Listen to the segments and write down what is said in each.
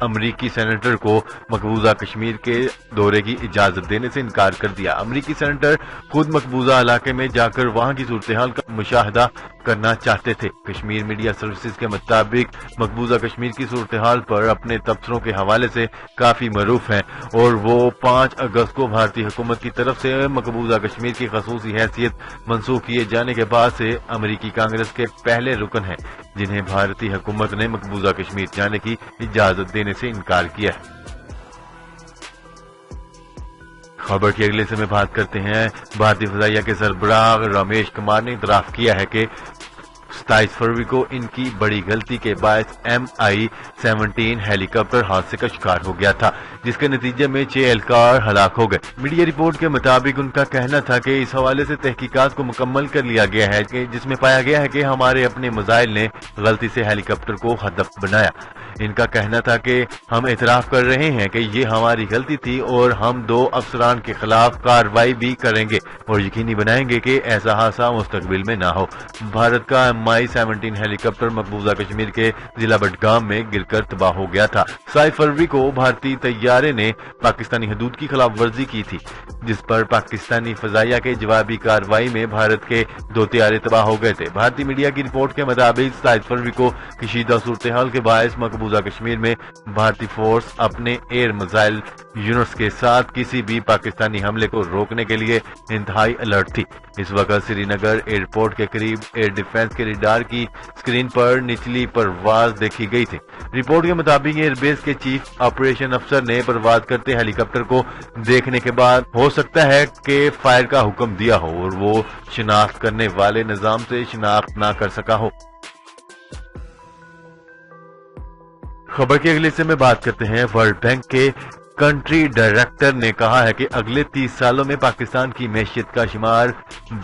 امریکی سینیٹر کو مقبوضہ کشمیر کے دورے کی اجازت دینے سے انکار کر دیا۔ امریکی سینیٹر خود مقبوضہ علاقے میں جا کر وہاں کی صورتحال کا مشاہدہ کرنا چاہتے تھے۔ کشمیر میڈیا سروسز کے مطابق مقبوضہ کشمیر کی صورتحال پر اپنے تبصروں کے حوالے سے کافی معروف ہیں اور وہ 5 اگست کو بھارتی حکومت کی طرف سے مقبوضہ کشمیر کی خصوصی حیثیت منسوخ کیے جانے کے بعد سے امریکی کانگریس کے پہلے رکن ہیں جنہیں بھارتی حکومت نے مقبوضہ کشمیر جانے کی اجازت دینے سے انکار کیا ہے۔ خبر کے اگلے سے میں بات کرتے ہیں۔ بھارتی فضائیہ کے سربراہ رمیش کمار نے اعتراف کیا ہے کہ 27 فروری کو ان کی بڑی غلطی کے باعث MI-17 ہیلی کاپٹر حادثے کا شکار ہو گیا تھا، جس کے نتیجے میں 6 اہلکار ہلاک ہو گئے۔ میڈیا رپورٹ کے مطابق ان کا کہنا تھا کہ اس حوالے سے تحقیقات کو مکمل کر لیا گیا ہے جس میں پایا گیا ہے کہ ہمارے اپنے میزائل نے غلطی سے ہیلی کاپٹر کو ہدف بنایا۔ ان کا کہنا تھا کہ ہم اعتراف کر رہے ہیں کہ یہ ہماری غلطی تھی اور ہم 2 افسران کے خلاف کارروائی بھی کریں گے اور یقینی بنائیں گے کہ ایسا حادثہ مستقبل میں نہ ہو۔ بھارت کا MI-17 ہیلی کاپٹر مقبوضہ کشمیر کے ضلع بڈگام میں گر کر تباہ ہو گیا تھا۔ 27 فروری کو بھارتی طیارے نے پاکستانی حدود کی خلاف ورزی کی تھی، جس پر پاکستانی فضائیہ کے جوابی کارروائی میں بھارت کے 2 طیارے تباہ ہو گئے تھے۔ بھارتی میڈیا کی رپورٹ کے مطابق 27 فروری کو کشیدہ صورتحال کے باعث مقبوضہ کشمیر میں بھارتی فورس اپنے ایئر میزائل یونٹس کے ساتھ کسی بھی پاکستانی حملے کو روکنے کے لیے انتہائی الرٹ تھی۔ اس وقت سری نگر ایئرپورٹ کے قریب ایئر ڈیفنس کے ریڈار کی سکرین پر نچلی پرواز دیکھی گئی تھی۔ رپورٹ کے مطابق ایئر بیس کے چیف آپریشن افسر نے پرواز کرتے ہیلی کاپٹر کو دیکھنے کے بعد ہو سکتا ہے کہ فائر کا حکم دیا ہو اور وہ شناخت کرنے والے نظام سے شناخت نہ کر سکا ہو۔ خبر کے اگلے سے میں بات کرتے ہیں۔ ورلڈ بینک کے کنٹری ڈائریکٹر نے کہا ہے کہ اگلے 30 سالوں میں پاکستان کی معیشت کا شمار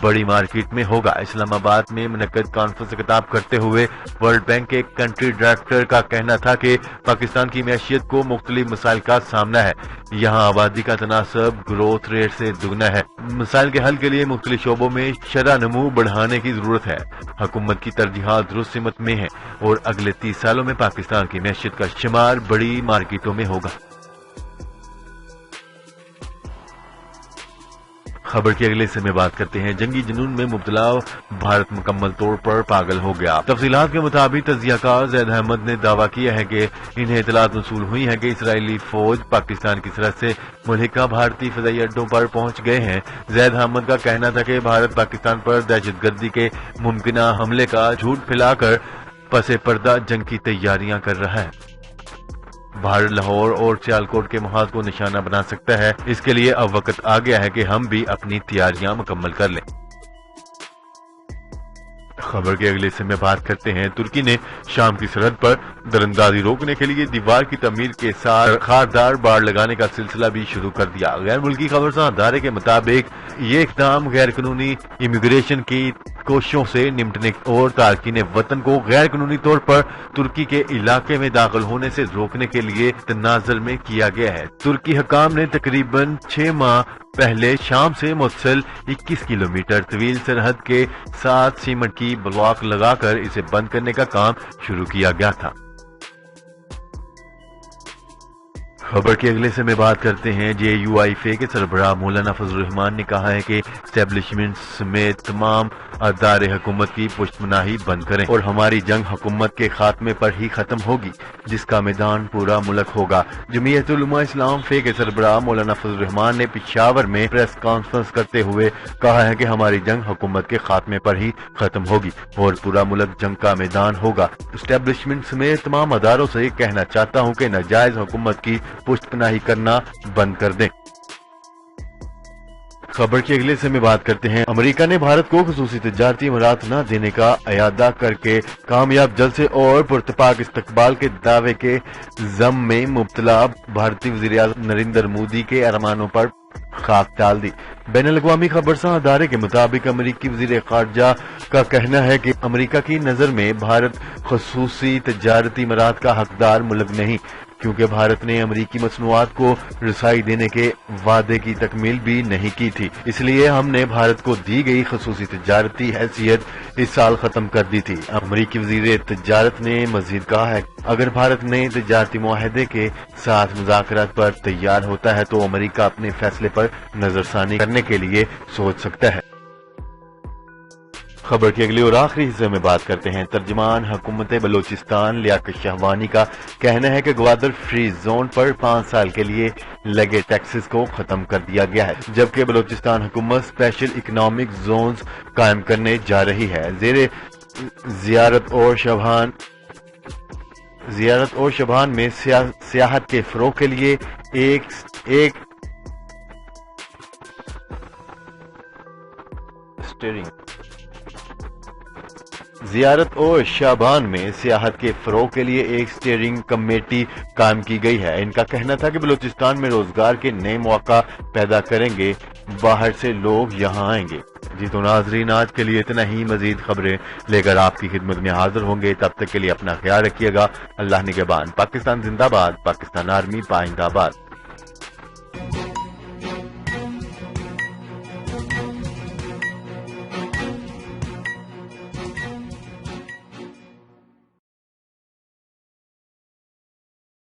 بڑی مارکیٹ میں ہوگا۔ اسلام آباد میں منعقد کانفرنس سے خطاب کرتے ہوئے ورلڈ بینک کے کنٹری ڈائریکٹر کا کہنا تھا کہ پاکستان کی معیشت کو مختلف مسائل کا سامنا ہے۔ یہاں آبادی کا تناسب گروتھ ریٹ سے دگنا ہے۔ مسائل کے حل کے لیے مختلف شعبوں میں شرح نمو بڑھانے کی ضرورت ہے۔ حکومت کی ترجیحات درست سمت میں ہیں اور اگلے 30 سالوں میں پاکستان کی معیشت کا شمار بڑی مارکیٹوں میں ہوگا۔ خبر کے اگلے سے میں بات کرتے ہیں۔ جنگی جنون میں مبتلا بھارت مکمل طور پر پاگل ہو گیا۔ تفصیلات کے مطابق تجزیہ کار زید احمد نے دعویٰ کیا ہے کہ انہیں اطلاعات موصول ہوئی ہیں کہ اسرائیلی فوج پاکستان کی سرحد سے ملحقہ بھارتی فضائی اڈوں پر پہنچ گئے ہیں۔ زید احمد کا کہنا تھا کہ بھارت پاکستان پر دہشت گردی کے ممکنہ حملے کا جھوٹ پھیلا کر پس پردہ جنگ کی تیاریاں کر رہا ہے۔ بھارت لاہور اور سیالکوٹ کے محاذ کو نشانہ بنا سکتا ہے، اس کے لیے اب وقت آ گیا ہے کہ ہم بھی اپنی تیاریاں مکمل کر لیں۔ خبر کے اگلے سے میں بات کرتے ہیں۔ ترکی نے شام کی سرحد پر دراندازی روکنے کے لیے دیوار کی تعمیر کے ساتھ خاردار باڑ لگانے کا سلسلہ بھی شروع کر دیا۔ غیر ملکی خبرساں ادارے کے مطابق یہ اقدام غیر قانونی امیگریشن کی کوششوں سے نمٹنے اور تارکین وطن کو غیر قانونی طور پر ترکی کے علاقے میں داخل ہونے سے روکنے کے لیے تناظر میں کیا گیا ہے۔ ترکی حکام نے تقریباً 6 ماہ پہلے شام سے متصل 21 کلومیٹر طویل سرحد کے ساتھ سیمنٹ کی بلاک لگا کر اسے بند کرنے کا کام شروع کیا گیا تھا۔ خبر کے اگلے سے میں بات کرتے ہیں۔ JUIFA کے سربراہ مولانا فضل الرحمان نے کہا ہے کہ اسٹیبلشمنٹ سمیت تمام ادارے حکومت کی پشت پناہی بند کریں اور ہماری جنگ حکومت کے خاتمے پر ہی ختم ہوگی، جس کا میدان پورا ملک ہوگا۔ جمعیت علماء اسلام فے کے سربراہ مولانا فضل الرحمان نے پشاور میں پریس کانفرنس کرتے ہوئے کہا ہے کہ ہماری جنگ حکومت کے خاتمے پر ہی ختم ہوگی اور پورا ملک جنگ کا میدان ہوگا۔ اسٹیبلشمنٹ سمیت تمام اداروں سے یہ کہنا چاہتا ہوں کہ ناجائز حکومت کی پشت پناہی کرنا بند کر دیں۔ خبر کے اگلے سے میں بات کرتے ہیں۔ امریکہ نے بھارت کو خصوصی تجارتی امارات نہ دینے کا اعادہ کر کے کامیاب جلسے اور پرتپاک استقبال کے دعوے کے ضم میں مبتلا بھارتی وزیر اعظم نریندر مودی کے ارمانوں پر خاک ڈال دی۔ بین الاقوامی خبرساں ادارے کے مطابق امریکی وزیر خارجہ کا کہنا ہے کہ امریکہ کی نظر میں بھارت خصوصی تجارتی امارات کا حقدار ملک نہیں، کیونکہ بھارت نے امریکی مصنوعات کو رسائی دینے کے وعدے کی تکمیل بھی نہیں کی تھی، اس لیے ہم نے بھارت کو دی گئی خصوصی تجارتی حیثیت اس سال ختم کر دی تھی۔ امریکی وزیر تجارت نے مزید کہا ہے کہ اگر بھارت نئے تجارتی معاہدے کے ساتھ مذاکرات پر تیار ہوتا ہے تو امریکہ اپنے فیصلے پر نظر ثانی کرنے کے لیے سوچ سکتا ہے۔ خبر کے اگلے اور آخری حصے میں بات کرتے ہیں۔ ترجمان حکومت بلوچستان لیاقت شہوانی کا کہنا ہے کہ گوادر فری زون پر 5 سال کے لیے لگے ٹیکسز کو ختم کر دیا گیا ہے، جبکہ بلوچستان حکومت اسپیشل اکنامک زونز قائم کرنے جا رہی ہے۔ زیر زیارت اور شبان میں سیاحت کے فروغ کے لیے زیارت اور شابان میں سیاحت کے فروغ کے لیے ایک سٹیئرنگ کمیٹی قائم کی گئی ہے۔ ان کا کہنا تھا کہ بلوچستان میں روزگار کے نئے مواقع پیدا کریں گے، باہر سے لوگ یہاں آئیں گے۔ جی تو ناظرین، آج کے لیے اتنا ہی۔ مزید خبریں لے کر آپ کی خدمت میں حاضر ہوں گے، تب تک کے لیے اپنا خیال رکھیے گا۔ اللہ نگہبان۔ پاکستان زندہ باد، پاکستان آرمی پائندہ باد۔